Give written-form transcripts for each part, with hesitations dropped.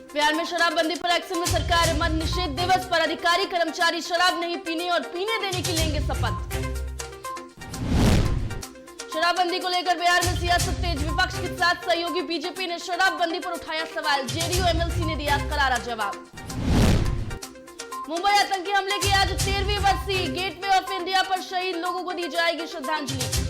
बिहार में शराबबंदी पर एक्शन में सरकार। मद निषेध दिवस पर अधिकारी कर्मचारी शराब नहीं पीने और पीने देने की लेंगे शपथ। शराबबंदी को लेकर बिहार में सियासत तेज। विपक्ष के साथ सहयोगी बीजेपी ने शराबबंदी पर उठाया सवाल। जेडीयू एमएलसी ने दिया करारा जवाब। मुंबई आतंकी हमले की आज 13वीं बरसी। गेटवे ऑफ इंडिया पर शहीद लोगों को दी जाएगी श्रद्धांजलि।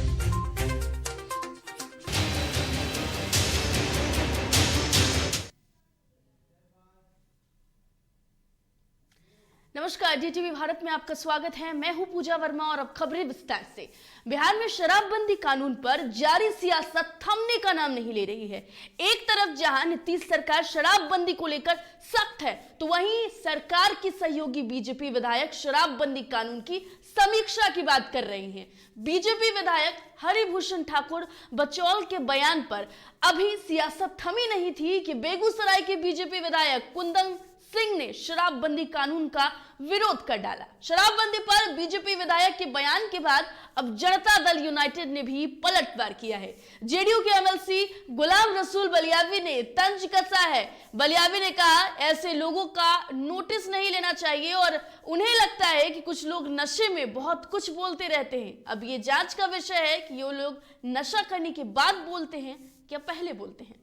नमस्कार, डीटीवी भारत में आपका स्वागत है। मैं हूं पूजा वर्मा और अब खबरें विस्तार से। बिहार में शराबबंदी कानून पर जारी सियासत थमने का नाम नहीं ले रही है। एक तरफ जहां नीतीश सरकार शराबबंदी को लेकर सख्त है, तो वहीं सरकार की सहयोगी बीजेपी विधायक शराबबंदी कानून की समीक्षा की बात कर रही हैं। बीजेपी विधायक हरिभूषण ठाकुर बचौल के बयान पर अभी सियासत थमी नहीं थी कि बेगूसराय के बीजेपी विधायक कुंदन सिंह ने शराबबंदी कानून का विरोध कर डाला। शराबबंदी पर बीजेपी विधायक के बयान के बाद अब जनता दल यूनाइटेड ने भी पलटवार किया है। जेडीयू के एमएलसी गुलाम रसूल बलियावी ने तंज कसा है। बलियावी ने कहा, ऐसे लोगों का नोटिस नहीं लेना चाहिए और उन्हें लगता है कि कुछ लोग नशे में बहुत कुछ बोलते रहते हैं। अब ये जांच का विषय है कि ये लोग नशा करने के बाद बोलते हैं या पहले बोलते हैं।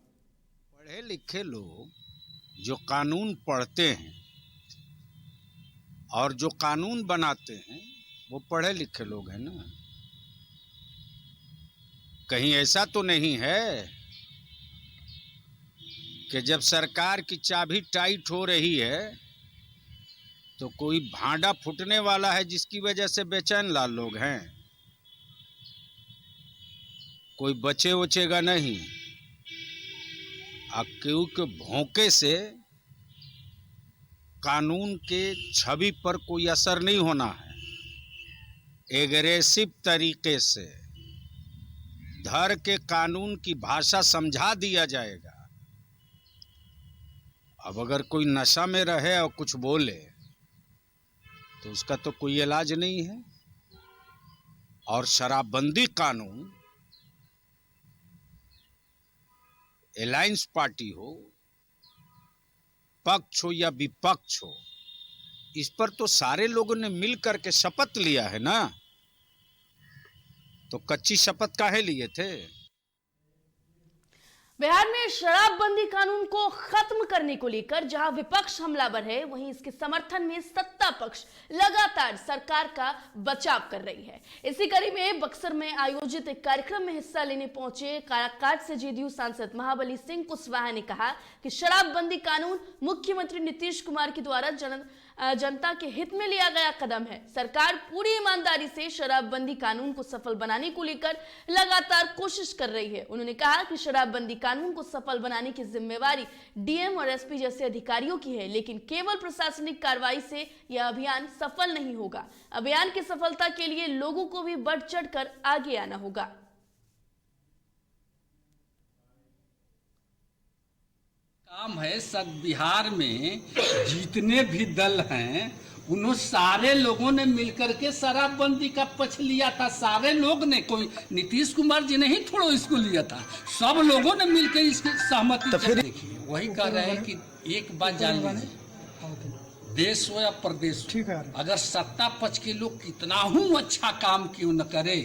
पढ़े लिखे लोग जो कानून पढ़ते हैं और जो कानून बनाते हैं वो पढ़े लिखे लोग हैं ना। कहीं ऐसा तो नहीं है कि जब सरकार की चाबी टाइट हो रही है तो कोई भांडा फूटने वाला है जिसकी वजह से बेचैन लाल लोग हैं। कोई बचे उचेगा नहीं। क्योंकि भौंके से कानून के छवि पर कोई असर नहीं होना है। एग्रेसिव तरीके से धर के कानून की भाषा समझा दिया जाएगा। अब अगर कोई नशा में रहे और कुछ बोले तो उसका तो कोई इलाज नहीं है। और शराबबंदी कानून अलायंस पार्टी हो, पक्ष हो या विपक्ष हो, इस पर तो सारे लोगों ने मिल करके शपथ लिया है ना। तो कच्ची शपथ काहे लिए थे? बिहार में शराबबंदी कानून को खत्म करने को लेकर जहां विपक्ष हमलावर है, वहीं इसके समर्थन में सत्ता पक्ष लगातार सरकार का बचाव कर रही है। इसी कड़ी में बक्सर में आयोजित एक कार्यक्रम में हिस्सा लेने पहुंचे काराकाट से जेडीयू सांसद महाबली सिंह कुशवाहा ने कहा कि शराबबंदी कानून मुख्यमंत्री नीतीश कुमार के द्वारा जनता के हित में लिया गया कदम है। सरकार पूरी ईमानदारी से शराबबंदी कानून को सफल बनाने को लेकर लगातार कोशिश कर रही है। उन्होंने कहा कि शराबबंदी कानून को सफल बनाने की जिम्मेवारी डीएम और एसपी जैसे अधिकारियों की है, लेकिन केवल प्रशासनिक कार्रवाई से यह अभियान सफल नहीं होगा। अभियान की सफलता के लिए लोगों को भी बढ़ चढ़कर आगे आना होगा। काम है सब बिहार में जितने भी दल हैं उन्होंने सारे लोगों ने मिलकर के शराबबंदी का पक्ष लिया था। सारे लोग ने, कोई नीतीश कुमार जी ने ही थोड़ा इसको लिया था, सब लोगों ने मिलकर इसकी सहमति तो फिर देखिए वही कह रहे हैं कि एक बात जान लीजिए, देश हो या प्रदेश हो, अगर सत्ता पक्ष के लोग कितना हूँ अच्छा काम क्यों न करे,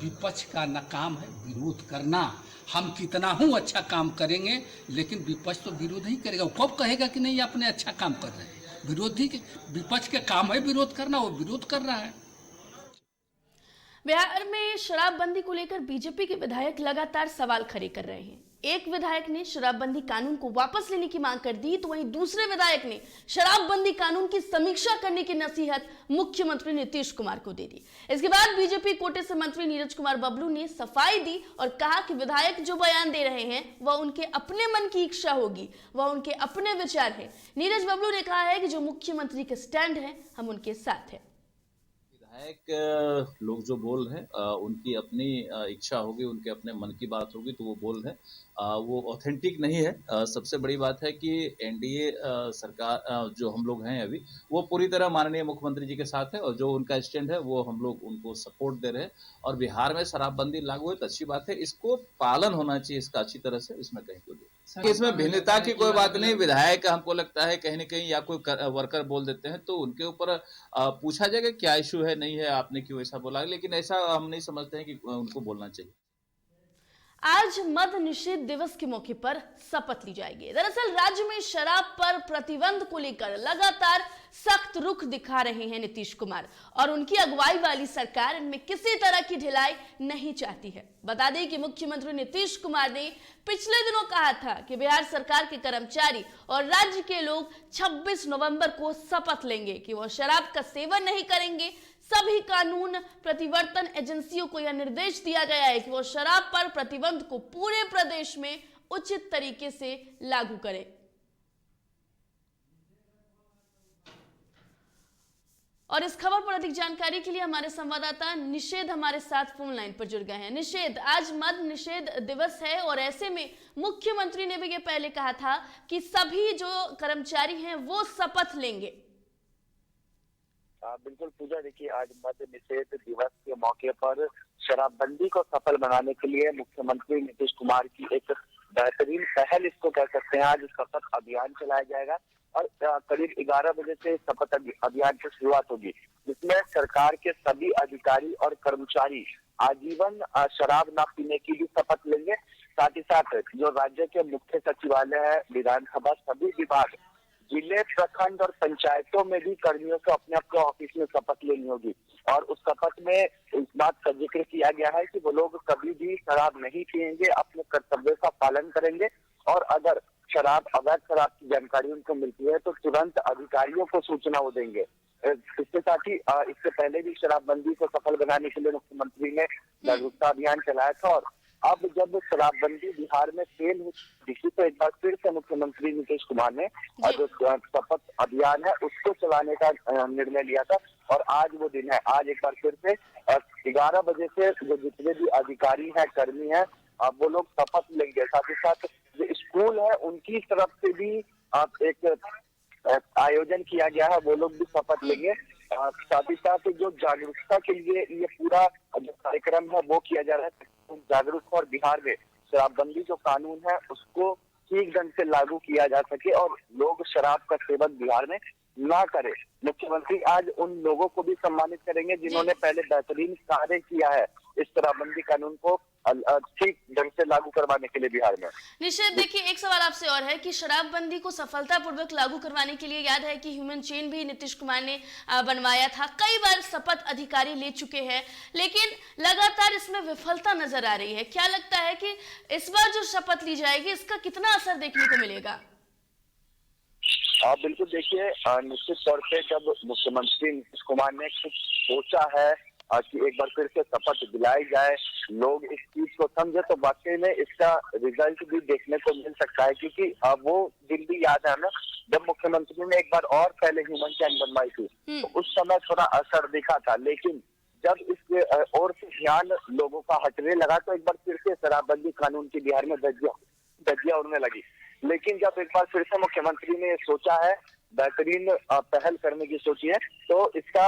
विपक्ष का न काम है विरोध करना। हम कितना हूँ अच्छा काम करेंगे, लेकिन विपक्ष तो विरोध ही करेगा। वो कब कहेगा कि नहीं अपने अच्छा काम कर रहे हैं? विरोधी के विपक्ष के काम है विरोध करना, वो विरोध कर रहा है। बिहार में शराबबंदी को लेकर बीजेपी के विधायक लगातार सवाल खड़े कर रहे हैं। एक विधायक ने शराबबंदी कानून को वापस लेने की मांग कर दी, तो वहीं दूसरे विधायक ने शराबबंदी कानून की समीक्षा करने की नसीहत मुख्यमंत्री नीतीश कुमार को दे दी। इसके बाद बीजेपी कोटे से मंत्री नीरज कुमार बबलू ने सफाई दी और कहा कि विधायक जो बयान दे रहे हैं वह उनके अपने मन की इच्छा होगी, वह उनके अपने विचार है। नीरज बबलू ने कहा है कि जो मुख्यमंत्री के स्टैंड है हम उनके साथ है। विधायक लोग जो बोल रहे हैं उनकी अपनी इच्छा होगी, उनके अपने मन की बात होगी तो वो बोल रहे हैं, वो ऑथेंटिक नहीं है। सबसे बड़ी बात है कि एनडीए सरकार जो हम लोग हैं अभी, वो पूरी तरह माननीय मुख्यमंत्री जी के साथ है और जो उनका स्टैंड है वो हम लोग उनको सपोर्ट दे रहे हैं। और बिहार में शराबबंदी लागू है तो अच्छी बात है, इसको पालन होना चाहिए इसका अच्छी तरह से, इसमें कहीं कोई इसमें भिन्नता की कोई बात नहीं। विधायक हमको लगता है कहीं न कहीं या कोई वर्कर बोल देते हैं तो उनके ऊपर पूछा जाएगा क्या इशू है, नहीं है, आपने क्यों ऐसा बोला, लेकिन ऐसा हम नहीं समझते हैं कि उनको बोलना चाहिए। आज मद निषेध दिवस के मौके पर शपथ ली जाएगी। दरअसल राज्य में शराब पर प्रतिबंध को लेकर लगातार सख्त रुख दिखा रहे हैं नीतीश कुमार और उनकी अगुवाई वाली सरकार इनमें किसी तरह की ढिलाई नहीं चाहती है। बता दें कि मुख्यमंत्री नीतीश कुमार ने पिछले दिनों कहा था कि बिहार सरकार के कर्मचारी और राज्य के लोग 26 नवंबर को शपथ लेंगे कि वो शराब का सेवन नहीं करेंगे। सभी कानून प्रतिवर्तन एजेंसियों को यह निर्देश दिया गया है कि वो शराब पर प्रतिबंध को पूरे प्रदेश में उचित तरीके से लागू करें। और इस खबर पर अधिक जानकारी के लिए हमारे संवाददाता निषेध हमारे साथ फोन लाइन पर जुड़ गए हैं। निषेध, आज मद निषेध दिवस है और ऐसे में मुख्यमंत्री ने भी ये पहले कहा था कि सभी जो कर्मचारी हैं वो शपथ लेंगे। बिल्कुल पूजा, देखिए आज मद्य निषेध दिवस के मौके पर शराबबंदी को सफल बनाने के लिए मुख्यमंत्री नीतीश कुमार की एक बेहतरीन पहल इसको कह सकते हैं। आज शपथ अभियान चलाया जाएगा और करीब 11 बजे से शपथ अभियान की शुरुआत होगी, जिसमें सरकार के सभी अधिकारी और कर्मचारी आजीवन शराब न पीने की भी शपथ लेंगे। साथ ही साथ जो राज्य के मुख्य सचिवालय है, विधानसभा, सभी विभाग, जिले, प्रखंड और पंचायतों में भी कर्मियों को अपने अपने ऑफिस में शपथ लेनी होगी और उस शपथ में इस बात का जिक्र किया गया है कि वो लोग कभी भी शराब नहीं पिएंगे, अपने कर्तव्य का पालन करेंगे और अगर अवैध शराब की जानकारी उनको मिलती है तो तुरंत अधिकारियों को सूचना वो देंगे। इसके साथ ही इससे पहले भी शराबबंदी को सफल बनाने के लिए मुख्यमंत्री ने जागरूकता अभियान चलाया था और अब जब शराबबंदी बिहार में फेल हुई तो एक बार फिर से मुख्यमंत्री नीतीश कुमार ने जो शपथ अभियान है उसको चलाने का निर्णय लिया था और आज वो दिन है। आज एक बार फिर से 11 बजे से जो जितने भी अधिकारी हैं, कर्मी हैं, वो लोग शपथ लेंगे। साथ ही साथ जो स्कूल है उनकी तरफ से भी एक आयोजन किया गया है, वो लोग भी शपथ लेंगे। साथ ही साथ जो जागरूकता के लिए ये पूरा जो कार्यक्रम है वो किया जा रहा है, जागरूक और बिहार में शराबबंदी जो कानून है उसको ठीक ढंग से लागू किया जा सके और लोग शराब का सेवन बिहार में ना करे। मुख्यमंत्री आज उन लोगों को भी सम्मानित करेंगे जिन्होंने पहले बेहतरीन कार्य किया है इस शराबबंदी कानून को ठीक ढंग से लागू करवाने के लिए बिहार में। निश्चित, देखिए एक सवाल आपसे और है कि शराबबंदी को सफलतापूर्वक लागू करवाने के लिए याद है कि ह्यूमन चेन भी नीतीश कुमार ने बनवाया था, कई बार शपथ अधिकारी ले चुके हैं, लेकिन लगातार इसमें विफलता नजर आ रही है। क्या लगता है कि इस बार जो शपथ ली जाएगी इसका कितना असर देखने को मिलेगा? बिल्कुल, देखिए निश्चित तौर पे जब मुख्यमंत्री नीतीश कुमार ने कुछ सोचा है कि एक बार फिर से शपथ दिलाई जाए, लोग इस चीज को समझे, तो वाकई में इसका रिजल्ट भी देखने को मिल सकता है। क्योंकि वो दिन भी याद है ना जब मुख्यमंत्री ने एक बार और पहले ह्यूमन चैन बनवाई थी तो उस समय थोड़ा असर दिखा था, लेकिन जब इसके और से ध्यान लोगों का हटने लगा तो एक बार फिर से शराबबंदी कानून की बिहार में धज्जियां उड़ने लगी। लेकिन जब एक बार फिर से मुख्यमंत्री ने सोचा है, बेहतरीन पहल करने की सोची है, तो इसका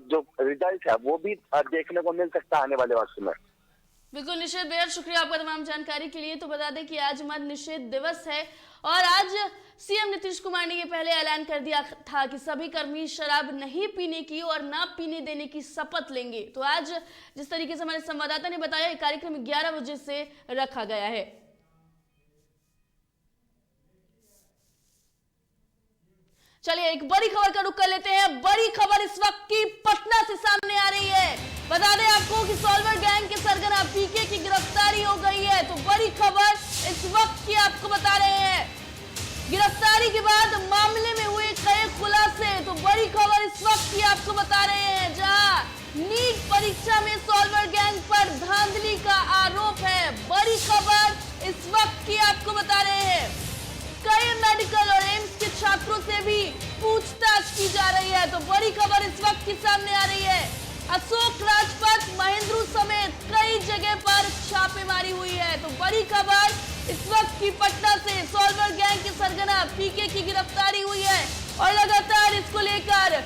जो रिजल्ट है वो भी देखने को मिल सकता है आने वाले वक्त में। बिल्कुल निषेध, बेहद शुक्रिया आपका तमाम जानकारी के लिए। तो बता दें कि आज मद्य निषेध दिवस है और आज सीएम नीतीश कुमार ने ये पहले ऐलान कर दिया था कि सभी कर्मी शराब नहीं पीने की और ना पीने देने की शपथ लेंगे। तो आज जिस तरीके से हमारे संवाददाता ने बताया, ये कार्यक्रम 11 बजे से रखा गया है। चलिए एक बड़ी खबर का रुख कर लेते हैं। बड़ी खबर इस वक्त की पटना से सामने आ रही है। बता दें आपको कि सॉल्वर गैंग के सरगना पीके की गिरफ्तारी हो गई है। तो बड़ी खबर इस वक्त की आपको बता रहे हैं। गिरफ्तारी के बाद मामले में हुए कई खुलासे, तो बड़ी खबर इस वक्त की आपको बता रहे हैं। जहां नीट परीक्षा में सॉल्वर गैंग पर धांधली का आरोप है, बड़ी खबर इस वक्त की आपको बता रहे हैं। कई मेडिकल और एम्स के छात्रों से भी पूछताछ की जा रही है। तो बड़ी खबर इस वक्त की सामने आ रही है। अशोक राजपथ, महेंद्रू समेत कई जगह पर छापेमारी हुई है। तो बड़ी खबर इस वक्त की पटना से, सॉल्वर गैंग के सरगना पीके की गिरफ्तारी हुई है और लगातार इसको लेकर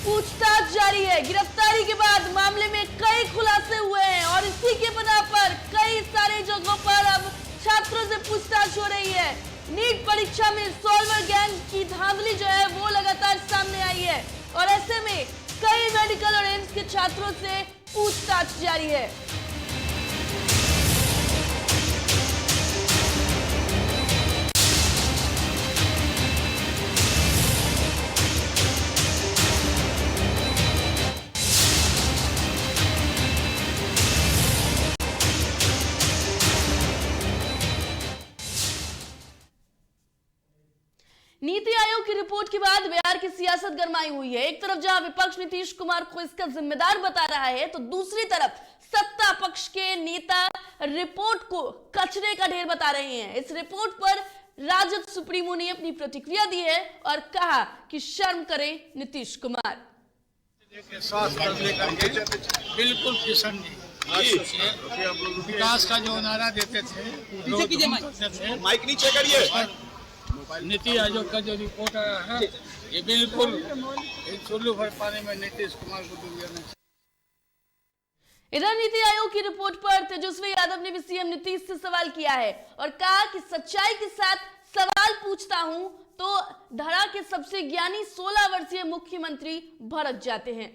पूछताछ जारी है। गिरफ्तारी के बाद मामले में कई खुलासे हुए हैं और इसी के बिना पर कई सारे जगहों पर अब छात्रों से पूछताछ हो रही है। नीट परीक्षा में सॉल्वर गैंग की धांधली जो है वो लगातार सामने आई है और ऐसे में कई मेडिकल और एम्स के छात्रों से पूछताछ जारी है। नीति आयोग की रिपोर्ट के बाद बिहार की सियासत गरमाई हुई है। एक तरफ जहां विपक्ष नीतीश कुमार को इसका जिम्मेदार बता रहा है, तो दूसरी तरफ सत्ता पक्ष के नेता रिपोर्ट को कचरे का ढेर बता रहे हैं। इस रिपोर्ट पर राजद सुप्रीमो ने अपनी प्रतिक्रिया दी है और कहा कि शर्म करें नीतीश कुमार। बिल्कुल किशन जी विकास का जो नारा देते थे, माइक नीचे करिए। नीति आयोग का जो रिपोर्ट आया है ये बिल्कुल चुल्लू भर पानी में नीतीश कुमार को डूब जाना चाहिए। इधर नीति आयोग की रिपोर्ट पर तेजस्वी यादव ने भी सीएम नीतीश से सवाल किया है और कहा कि सच्चाई के साथ सवाल पूछता हूं तो धरा के सबसे ज्ञानी 16 वर्षीय मुख्यमंत्री भड़क जाते हैं।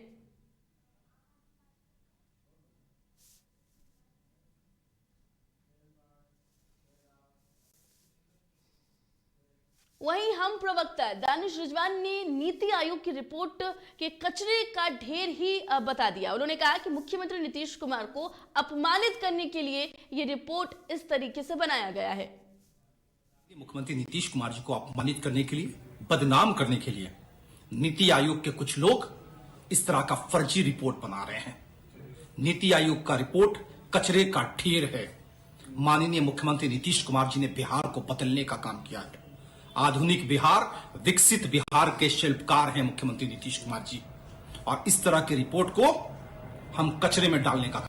वहीं हम प्रवक्ता दानिश रिजवान ने नीति आयोग की रिपोर्ट के कचरे का ढेर ही बता दिया। उन्होंने कहा कि मुख्यमंत्री नीतीश कुमार को अपमानित करने के लिए यह रिपोर्ट इस तरीके से बनाया गया है। मुख्यमंत्री नीतीश कुमार जी को अपमानित करने के लिए, बदनाम करने के लिए नीति आयोग के कुछ लोग इस तरह का फर्जी रिपोर्ट बना रहे हैं। नीति आयोग का रिपोर्ट कचरे का ढेर है। माननीय मुख्यमंत्री नीतीश कुमार जी ने बिहार को बदलने का काम किया है। आधुनिक बिहार, विकसित बिहार के शिल्पकार हैं मुख्यमंत्री नीतीश कुमार जी, और इस तरह की रिपोर्ट को हम कचरे में डालने का।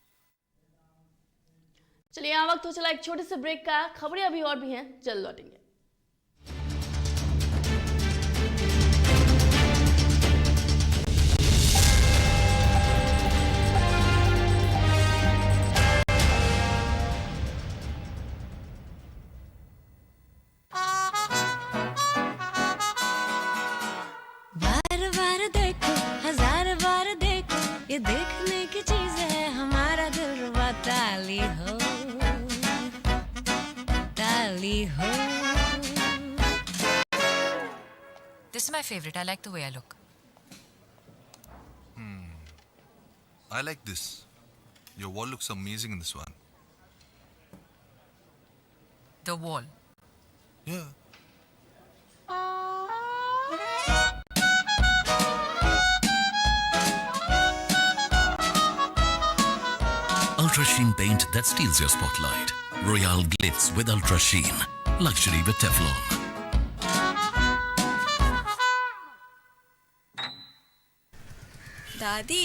चलिए यहाँ वक्त हो चला एक छोटे से ब्रेक का। खबरें अभी और भी हैं, जल्द लौटेंगे। ये देखने की चीज है, हमारा दिल रुबा ताली हो, ताली हो। This is my favorite. I like the way I look. I like this. Your wall looks amazing in this one. The wall. Yeah. Ultra Sheen paint that steals your spotlight. Royale Glitz with Ultra Sheen. Luxury with Teflon. दादी,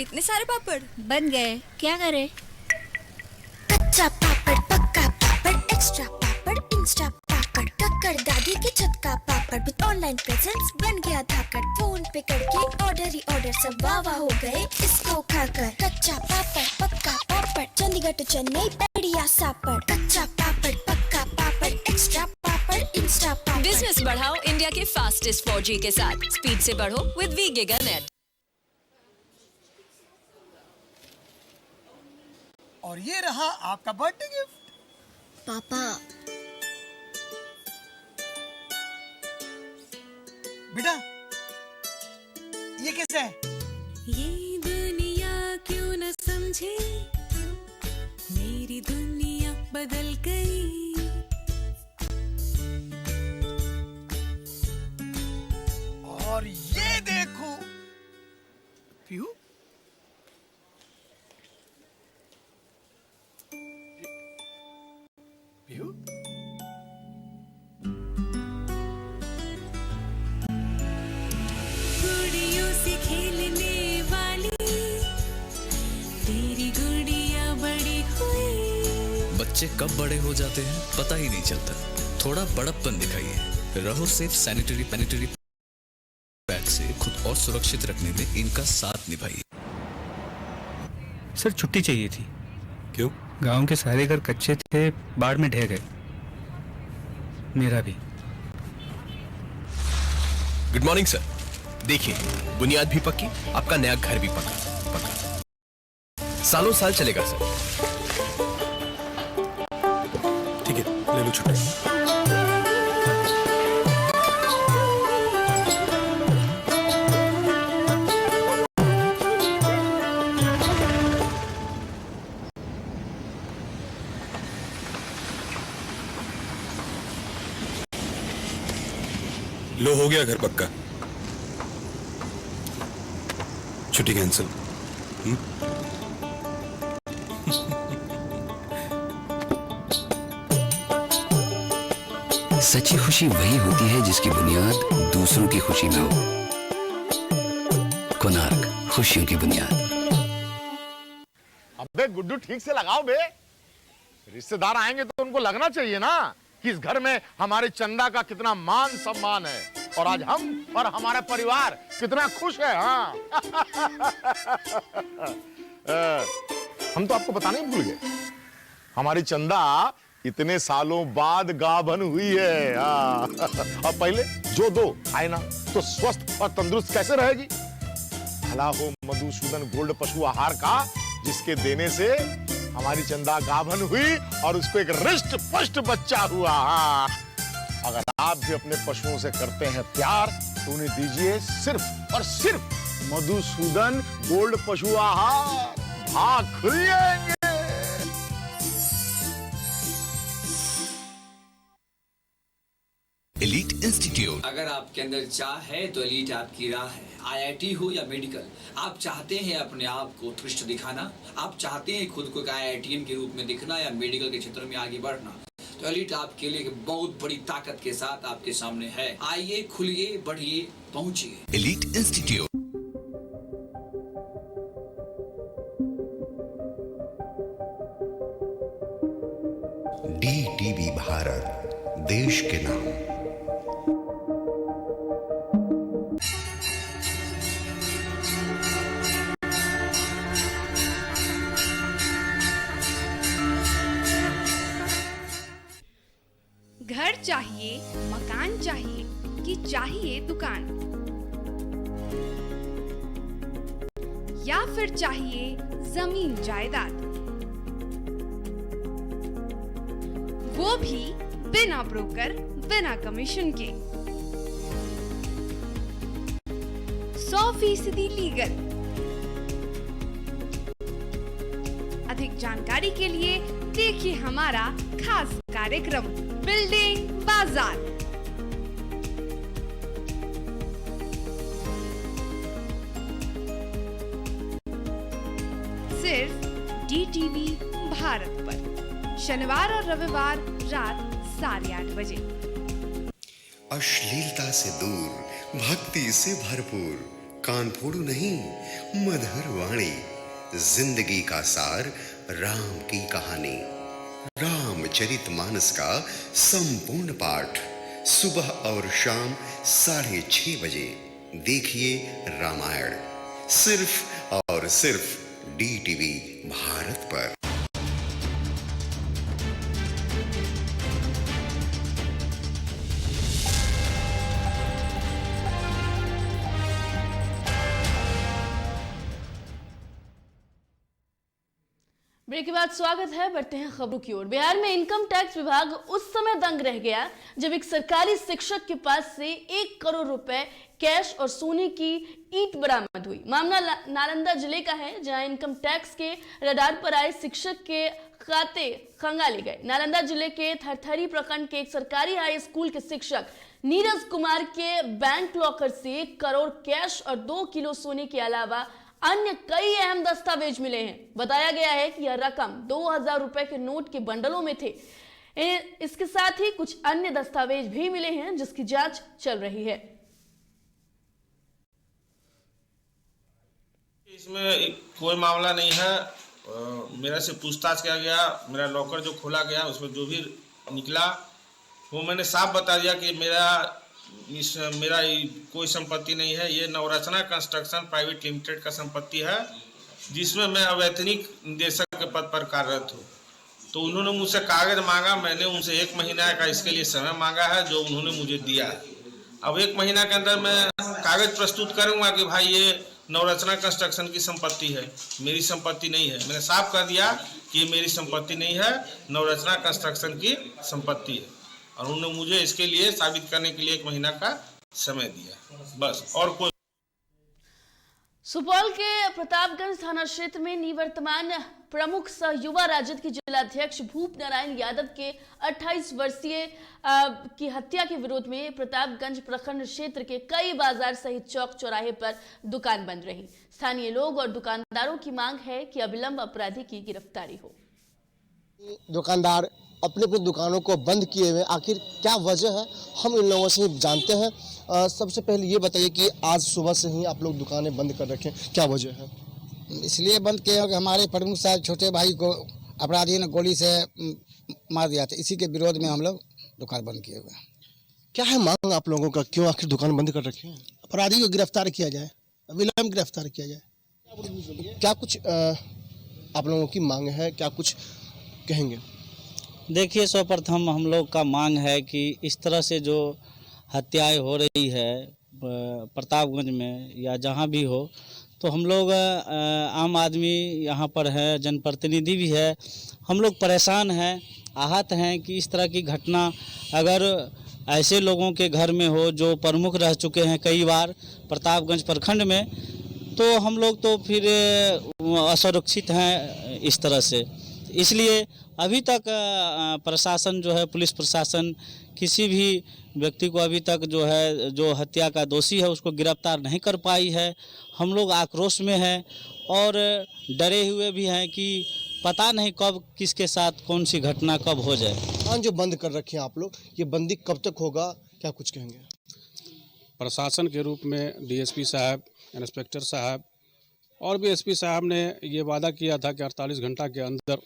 इतने सारे पापड़ बन गए, क्या करे? कच्चा पापड़, पक्का पापड़, extra पापड़, Insta पापड़, टक्कर दादी की छत का पापड़ विद ऑनलाइन प्रेजेंस बन गया धाकड़। फोन पे करके ऑर्डर ही ऑर्डर, सब वाह हो गए इसको खाकर। कच्चा पापड़, पक्का पापड़, चंडीगढ़ टू चेन्नई बढ़िया सापड़। कच्चा पापड़, पक्का पापड़, एक्स्ट्रा पापड़, इंस्टा पापड़। बिजनेस बढ़ाओ इंडिया के फास्टेस्ट 4G के साथ। स्पीड से बढ़ो विद वी गिगानेट। और ये रहा आपका बर्थडे गिफ्ट। पापा, बेटा ये कैसा है? ये दुनिया क्यों न समझे, मेरी दुनिया बदल गई। और ये देखो पीहू, पीहू गुड़ियों से खेलने वाली तेरी गुड़िया बड़ी हुई। बच्चे कब बड़े हो जाते हैं पता ही नहीं चलता। थोड़ा बड़प्पन दिखाइए। रहो सेफ सैनिटरी पैड से खुद और सुरक्षित रखने में इनका साथ निभाइए। सर छुट्टी चाहिए थी। क्यों? गांव के सारे घर कच्चे थे, बाढ़ में ढह गए, मेरा भी। Good morning sir. देखिए, बुनियाद भी पक्की, आपका नया घर भी पक्का। सालों साल चलेगा सर। ठीक है, ले लो छुट्टी। लो, हो गया घर पक्का। छुट्टी कैंसिल। सच्ची खुशी वही होती है जिसकी बुनियाद दूसरों की खुशी में हो। कोणार्क, खुशियों की बुनियाद। अबे गुड्डू, ठीक से लगाओ बे। रिश्तेदार आएंगे तो उनको लगना चाहिए ना कि इस घर में हमारे चंदा का कितना मान सम्मान है, और आज हम और हमारा परिवार कितना खुश है। हाँ हम तो आपको बताने ही भूल गए, हमारी चंदा इतने सालों बाद गाभन हुई है। हाँ और पहले जो दो खाए ना तो स्वस्थ और तंदुरुस्त कैसे रहेगी। भला हो मधुसूदन गोल्ड पशु आहार का, जिसके देने से हमारी चंदा गाभन हुई और उसको एक रिष्ट पुष्ट बच्चा हुआ। हाँ, अगर आप भी अपने पशुओं से करते हैं प्यार तो उन्हें दीजिए सिर्फ और सिर्फ मधुसूदन गोल्ड पशु आहार। भाग खुल जाएंगे। Elite institute. अगर आपके अंदर चाह है तो एलीट आपकी राह है। IIT हो या मेडिकल, आप चाहते हैं अपने आप को उत्कृष्ट दिखाना, आप चाहते हैं खुद को एक IITian के रूप में दिखना या मेडिकल के क्षेत्र में आगे बढ़ना, तो एलीट आपके लिए एक बहुत बड़ी ताकत के साथ आपके सामने है। आइए, खुलिए, बढ़िए, पहुंचिए। Elite institute. DTV भारत, देश के नाम। घर चाहिए, मकान चाहिए कि चाहिए दुकान, या फिर चाहिए जमीन जायदाद, वो भी बिना ब्रोकर, बिना कमीशन के, 100% लीगल। अधिक जानकारी के लिए देखिए हमारा खास कार्यक्रम बिल्डिंग बाजार। सिर्फ DTV भारत पर शनिवार और रविवार रात 8:30 बजे। अश्लीलता से दूर, भक्ति से भरपूर, कान फोड़ू नहीं, मधुर वाणी, जिंदगी का सार, राम की कहानी, रामचरितमानस का संपूर्ण पाठ, सुबह और शाम 6:30 बजे। देखिए रामायण, सिर्फ और सिर्फ DTV भारत पर। ब्रेक के बाद स्वागत है। बढ़ते हैं खबरों की ओर। बिहार में इनकम टैक्स विभाग उस समय दंग रह गया जब एक सरकारी शिक्षक के पास से 1 करोड़ रुपए कैश और सोने की ईंट बरामद हुई। मामला नालंदा जिले का है, जहां इनकम टैक्स के रडार पर आए शिक्षक के खाते खंगाले गए। नालंदा जिले के थरथरी प्रखंड के एक सरकारी हाई स्कूल के शिक्षक नीरज कुमार के बैंक लॉकर से 1 करोड़ कैश और 2 किलो सोने के अलावा अन्य कई अहम दस्तावेज मिले हैं। बताया गया है कि यह रकम 2000 रुपए के नोट के बंडलों में थे। इसके साथ ही कुछ अन्य दस्तावेज भी मिले हैं जिसकी जांच चल रही है। इसमें कोई मामला नहीं है। मेरा से पूछताछ किया गया, मेरा लॉकर जो खोला गया उसमें जो भी निकला वो मैंने साफ बता दिया कि मेरा कोई संपत्ति नहीं है। ये नवरचना कंस्ट्रक्शन प्राइवेट लिमिटेड का संपत्ति है, जिसमें मैं अवैतनिक निदेशक के पद पर कार्यरत हूँ। तो उन्होंने मुझसे कागज मांगा, मैंने उनसे 1 महीना का इसके लिए समय मांगा है, जो उन्होंने मुझे दिया है। अब 1 महीना के अंदर मैं कागज प्रस्तुत करूंगा कि भाई ये नवरत्ना कंस्ट्रक्शन की संपत्ति है, मेरी संपत्ति नहीं है। मैंने साफ कर दिया कि ये मेरी संपत्ति नहीं है, नवरत्ना कंस्ट्रक्शन की संपत्ति है। और उन्होंने मुझे इसके लिए साबित करने के लिए 1 महीना का समय दिया, बस और कोई। सुपौल के प्रतापगंज थाना क्षेत्र में निवर्तमान प्रमुख सह युवा राजद के जिलाध्यक्ष भूप नारायण यादव के 28 वर्षीय की हत्या के विरोध में प्रतापगंज प्रखंड क्षेत्र के कई बाजार सहित चौक चौराहे पर दुकान बंद रही। स्थानीय लोग और दुकानदारों की मांग है कि अविलंब अपराधी की गिरफ्तारी हो। दुकानदार अपने अपनी दुकानों को बंद किए हुए, आखिर क्या वजह है, हम इन लोगों से जानते हैं। सबसे पहले ये बताइए कि आज सुबह से ही आप लोग दुकानें बंद कर रखें, क्या वजह है? इसलिए बंद किया कि हमारे प्रमुख साहब छोटे भाई को अपराधी ने गोली से मार दिया था, इसी के विरोध में हम लोग दुकान बंद किए हुए। क्या है मांग आप लोगों का, क्यों आखिर दुकान बंद कर रखे हैं? अपराधी को गिरफ्तार किया जाए, विलम्ब गिरफ्तार किया जाए। क्या कुछ आप लोगों की मांग है, क्या कुछ कहेंगे? देखिए, सर्वप्रथम हम लोग का मांग है कि इस तरह से जो हत्याएं हो रही है प्रतापगंज में या जहां भी हो, तो हम लोग आम आदमी यहाँ पर है, जनप्रतिनिधि भी है, हम लोग परेशान हैं, आहत हैं कि इस तरह की घटना अगर ऐसे लोगों के घर में हो जो प्रमुख रह चुके हैं कई बार प्रतापगंज प्रखंड में, तो हम लोग तो फिर असुरक्षित हैं इस तरह से। इसलिए अभी तक प्रशासन जो है, पुलिस प्रशासन किसी भी व्यक्ति को अभी तक जो है, जो हत्या का दोषी है, उसको गिरफ्तार नहीं कर पाई है। हम लोग आक्रोश में हैं और डरे हुए भी हैं कि पता नहीं कब किसके साथ कौन सी घटना कब हो जाए। दुकान जो बंद कर रखे हैं आप लोग, ये बंदी कब तक होगा, क्या कुछ कहेंगे? प्रशासन के रूप में डीएसपी साहब, इंस्पेक्टर साहब और भी एसपी साहब ने ये वादा किया था कि 48 घंटा के अंदर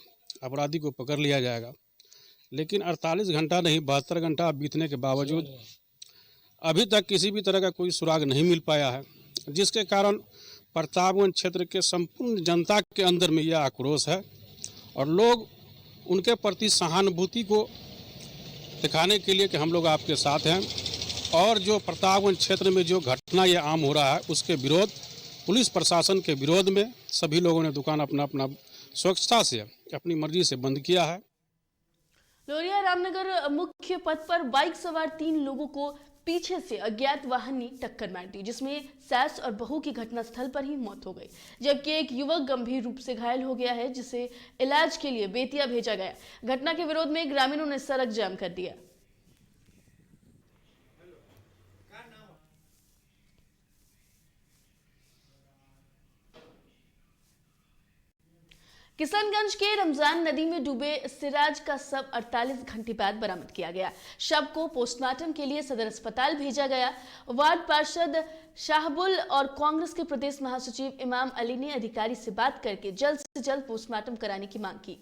अपराधी को पकड़ लिया जाएगा, लेकिन 48 घंटा नहीं 72 घंटा बीतने के बावजूद अभी तक किसी भी तरह का कोई सुराग नहीं मिल पाया है, जिसके कारण प्रतापगंज क्षेत्र के संपूर्ण जनता के अंदर में यह आक्रोश है और लोग उनके प्रति सहानुभूति को दिखाने के लिए कि हम लोग आपके साथ हैं। और जो प्रतापगंज क्षेत्र में जो घटना ये आम हो रहा है, उसके विरोध, पुलिस प्रशासन के विरोध में सभी लोगों ने दुकान अपना अपना स्वच्छता से अपनी मर्जी से बंद किया है। लोरिया रामनगर मुख्य पथ पर बाइक सवार 3 लोगों को पीछे से अज्ञात वाहन ने टक्कर मार दी, जिसमें सास और बहू की घटनास्थल पर ही मौत हो गई, जबकि एक युवक गंभीर रूप से घायल हो गया है, जिसे इलाज के लिए बेतिया भेजा गया। घटना के विरोध में ग्रामीणों ने सड़क जाम कर दिया। किशनगंज के रमजान नदी में डूबे सिराज का शव 48 घंटे बाद बरामद किया गया। शव को पोस्टमार्टम के लिए सदर अस्पताल भेजा गया। वार्ड पार्षद शाहबुल और कांग्रेस के प्रदेश महासचिव इमाम अली ने अधिकारी से बात करके जल्द से जल्द पोस्टमार्टम कराने की मांग की।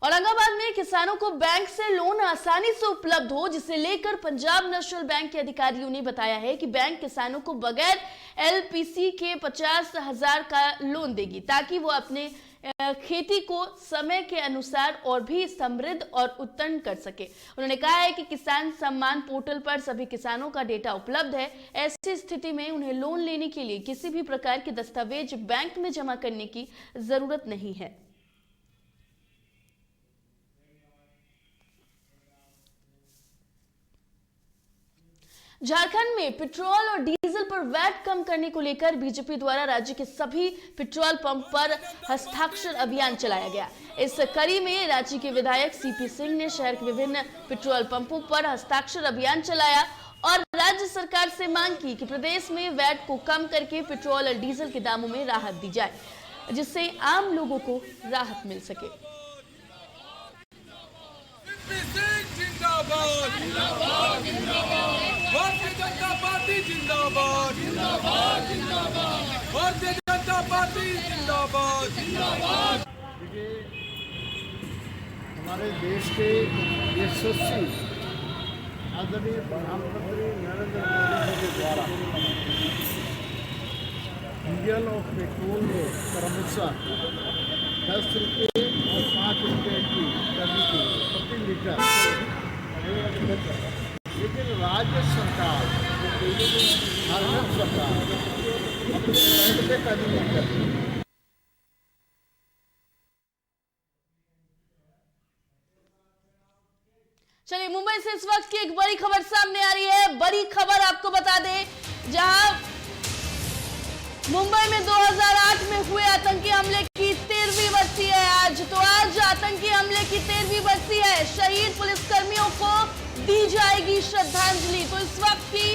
औरंगाबाद में किसानों को बैंक से लोन आसानी से उपलब्ध हो, जिसे लेकर पंजाब नेशनल बैंक के अधिकारियों ने बताया है कि बैंक किसानों को बगैर एलपीसी के 50,000 का लोन देगी, ताकि वो अपने खेती को समय के अनुसार और भी समृद्ध और उत्पन्न कर सके। उन्होंने कहा है कि किसान सम्मान पोर्टल पर सभी किसानों का डेटा उपलब्ध है। ऐसी स्थिति में उन्हें लोन लेने के लिए किसी भी प्रकार के दस्तावेज बैंक में जमा करने की जरूरत नहीं है। झारखंड में पेट्रोल और डीजल पर वैट कम करने को लेकर बीजेपी द्वारा राज्य के सभी पेट्रोल पंप पर हस्ताक्षर अभियान चलाया गया। इस कड़ी में राज्य के विधायक सीपी सिंह ने शहर के विभिन्न पेट्रोल पंपों पर हस्ताक्षर अभियान चलाया और राज्य सरकार से मांग की कि प्रदेश में वैट को कम करके पेट्रोल और डीजल के दामों में राहत दी जाए, जिससे आम लोगों को राहत मिल सके। भारतीय जनता पार्टी जिंदाबाद, जिंदाबाद, जिंदाबाद, भारतीय जनता पार्टी जिंदाबाद, जिंदाबाद। हमारे देश के यशस्वी आदरणीय प्रधानमंत्री नरेंद्र मोदी जी के द्वारा इंडियन ऑफ पेट्रोल में क्रमशः 10 रुपये और 5 रुपये की कमी की प्रति लीटर। लेकिन राज्य सरकार झारखंड सरकार अपने रेट में कमी नहीं करती। चलिए मुंबई से इस वक्त की एक बड़ी खबर सामने आ रही है। बड़ी खबर आपको बता दें, जहां मुंबई में 2008 में हुए आतंकी हमले की 13वीं बरसी है आज। तो आज आतंकी हमले की 13वीं बरसी है। शहीद पुलिसकर्मियों को दी जाएगी श्रद्धांजलि। तो इस वक्त की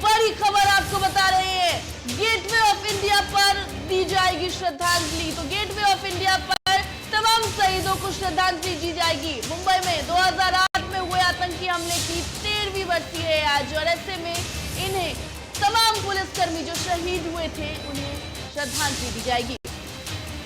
बड़ी खबर आपको बता रहे हैं, गेटवे ऑफ इंडिया पर दी जाएगी श्रद्धांजलि। तो गेटवे ऑफ इंडिया पर तमाम शहीदों को श्रद्धांजलि दी जाएगी। मुंबई में 2008 में हुए आतंकी हमले की 13वीं बरसी है आज, और ऐसे में इन्हें तमाम पुलिसकर्मी जो शहीद हुए थे उन्हें श्रद्धांजलि दी जाएगी।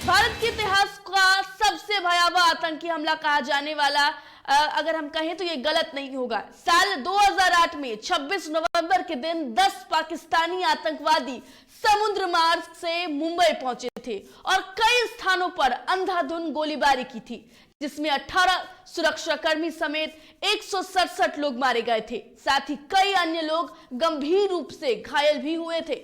भारत के इतिहास का सबसे भयावह आतंकी हमला कहा जाने वाला अगर हम कहें तो ये गलत नहीं होगा। साल 2008 में 26 नवंबर के दिन 10 पाकिस्तानी आतंकवादी समुद्र मार्ग से मुंबई पहुंचे थे और कई स्थानों पर अंधाधुंध गोलीबारी की थी, जिसमें 18 सुरक्षाकर्मी समेत 167 लोग मारे गए थे। साथ ही कई अन्य लोग गंभीर रूप से घायल भी हुए थे।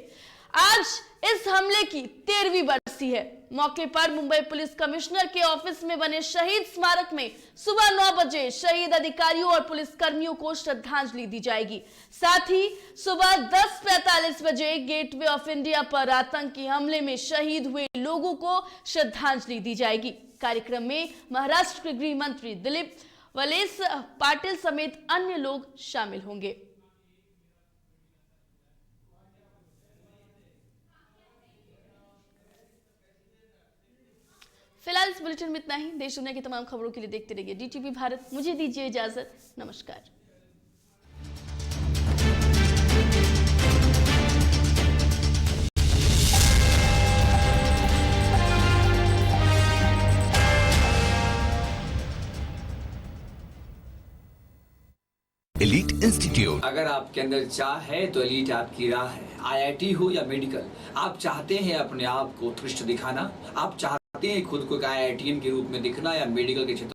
आज इस हमले की 13वीं बरसी है। मौके पर मुंबई पुलिस कमिश्नर के ऑफिस में बने शहीद स्मारक में सुबह 9 बजे शहीद अधिकारियों और पुलिसकर्मियों को श्रद्धांजलि दी जाएगी। साथ ही सुबह 10:45 बजे गेटवे ऑफ इंडिया पर आतंकी हमले में शहीद हुए लोगों को श्रद्धांजलि दी जाएगी। कार्यक्रम में महाराष्ट्र के गृह मंत्री दिलीप वलेस पाटिल समेत अन्य लोग शामिल होंगे। फिलहाल इस बुलेटिन में इतना ही। देश दुनिया की तमाम खबरों के लिए देखते रहिए डीटीवी भारत। मुझे दीजिए इजाजत, नमस्कार। Elite institute. अगर आपके अंदर चाह है तो एलीट आपकी राह है। आईआईटी हो या मेडिकल, आप चाहते हैं अपने आप को उत्कृष्ट दिखाना, आप चाहते हैं खुद को एक आईआईटीएन के रूप में दिखना या मेडिकल के क्षेत्र